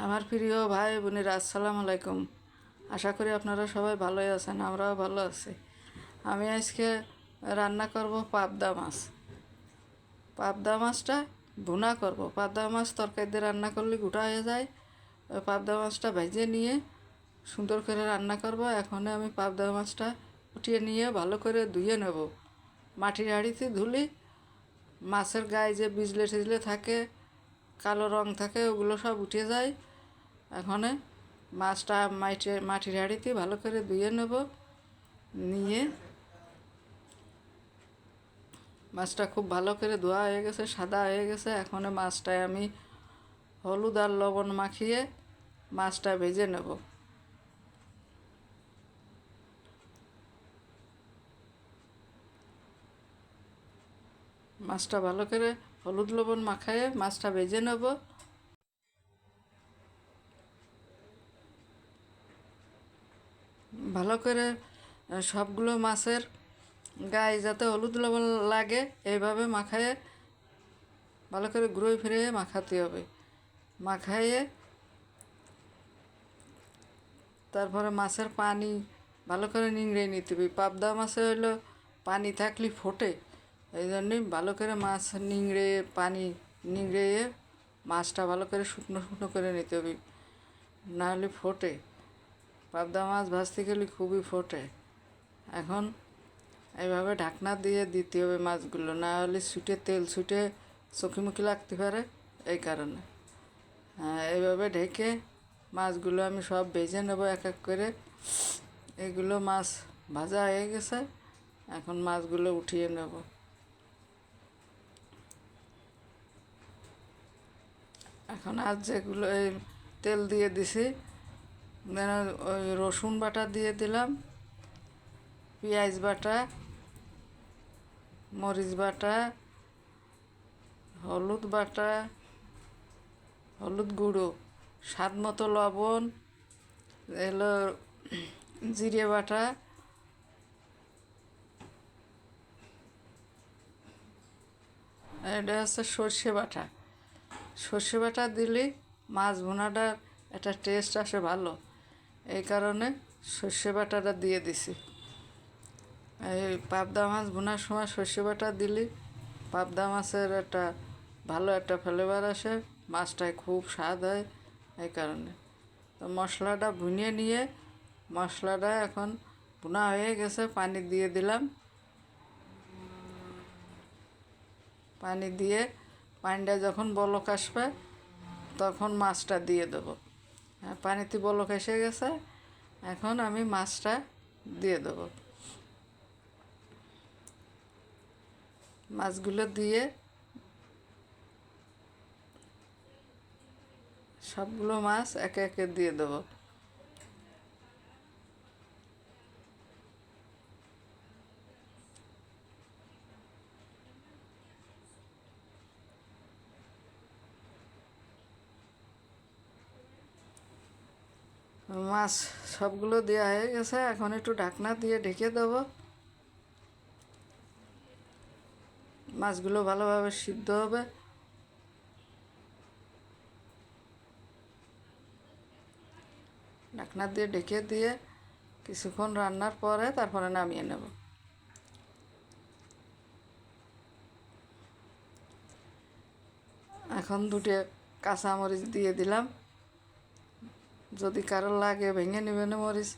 আমার প্রিয় ভাই বোনেরা, আসসালামু আলাইকুম। আশা করি আপনারা সবাই ভালোই আছেন, আমরাও ভালো আছি। আমি আজকে রান্না করব পাবদা মাছ। পাবদা মাছটা ভুনা করব। পাবদা মাছ তরকারি দিয়ে রান্না করলে গোটা হয়ে যায়। ওই পাবদা মাছটা ভেজে নিয়ে সুন্দর করে রান্না করব। এখন আমি পাবদা মাছটা উঠিয়ে নিয়ে ভালো করে ধুয়ে নেব। মাটির হাঁড়িতে ধুলি মাছের গায়ে যে বিজলে টিজলে থাকে, কালো রং থাকে, ওগুলো সব উঠে যায়। এখন মাছটা মাটির হাঁড়িতে ভালো করে ধুয়ে নেব। নিয়ে মাছটা খুব ভালো করে ধোয়া হয়ে গেছে, সাদা হয়ে গেছে। এখন মাছটায় আমি হলুদ আর লবণ মাখিয়ে মাছটা ভেজে নেব। মাছটা ভালো করে হলুদ লবণ মাখিয়ে মাছটা ভেজে নেব। ভালো করে সবগুলো মাছের গায়ে যাতে হলুদ লবণ লাগে এইভাবে মাখায়ে ভালো করে ঘুরে ফিরে মাখাতে হবে। মাখাইয়ে তারপরে মাছের পানি ভালো করে নিংড়ে নিতে হবে। পাবদা মাছে হলো পানি থাকলে ফোটে, এই জন্যই ভালো করে মাছ নিংড়ে পানি নিংড়ে মাছটা ভালো করে শুকনো শুকনো করে নিতে হবে, নাহলে ফোটে। পাবদা মাছ ভাজতে গেলে খুবই ফোটে। এখন এইভাবে ঢাকনা দিয়ে দিতে হবে মাছগুলো, না হলে ছুটে তেল ছুটে চোখেমুখে লাগতে পারে, এই কারণে। এইভাবে ঢেকে মাছগুলো আমি সব ভেজে নেব এক এক করে। এগুলো মাছ ভাজা হয়ে গেছে, এখন মাছগুলো উঠিয়ে নেব। এখন আর যেগুলো এই তেল দিয়ে দিছি, ওই রসুন বাটা দিয়ে দিলাম, পেঁয়াজ বাটা, মরিচ বাটা, হলুদ বাটা, হলুদ গুঁড়ো, স্বাদ মতো লবণ, এলো জিরে বাটা, এটা হচ্ছে সর্ষে বাটা। সর্ষে বাটা দিলে মাছ ভুনাটার একটা টেস্ট আসে ভালো, এই কারণে সর্ষে বাটাটা দিয়ে দিছি। এই পাবদা মাছ ভুনার সময় সর্ষে বাটা দিলে পাবদা মাছের একটা ভালো একটা ফ্লেভার আসে, মাছটায় খুব স্বাদ হয়, এই কারণে। তো মশলাটা ভুনিয়ে নিয়ে মশলাটা এখন ভুনা হয়ে গেছে, পানি দিয়ে দিলাম। পানি দিয়ে পানিটা যখন বলক আসবে তখন মাছটা দিয়ে দেবো। পানিতে বলক এসে গেছে, এখন আমি মাছটা দিয়ে দেবো। মাছগুলো দিয়ে সবগুলো মাছ একে একে দিয়ে দেবো। মাছ সবগুলো দেওয়া হয়ে গেছে, এখন একটু ঢাকনা দিয়ে ঢেকে দেবো। মাছগুলো ভালোভাবে সিদ্ধ হবে। ঢাকনা দিয়ে ঢেকে দিয়ে কিছুক্ষণ রান্নার পরে তারপরে নামিয়ে নেব। এখন দুটো কাঁচামরিচ দিয়ে দিলাম, যদি কারোর লাগে ভেঙে নেবেন মরিচ।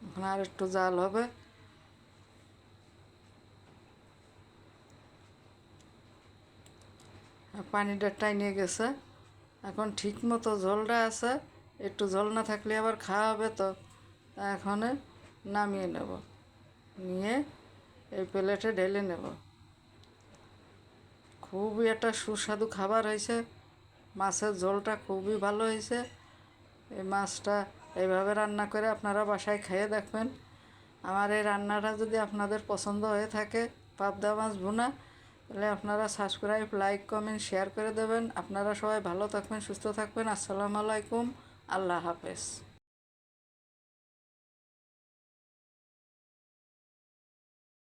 এখন আর একটু জাল হবে। পানিটা টাইনে গেছে, এখন ঠিক মতো ঝোলটা আছে। একটু ঝোল না থাকলে আবার খাওয়া হবে, তো এখন নামিয়ে নেব, নিয়ে এই প্লেটে ঢেলে নেব। খুবই একটা সুস্বাদু খাবার হয়েছে, মাছের ঝোলটা খুবই ভালো হয়েছে। এই মাছটা এইভাবে রান্না করে আপনারা বাসায় খেয়ে দেখবেন। আমার এই রান্নাটা যদি আপনাদের পছন্দ হয়ে থাকে, পাবদা মাছ ভুনা, তাহলে আপনারা সাবস্ক্রাইব, লাইক, কমেন্ট, শেয়ার করে দেবেন। আপনারা সবাই ভালো থাকবেন, সুস্থ থাকবেন। আসসালামু আলাইকুম, আল্লাহ হাফেজ।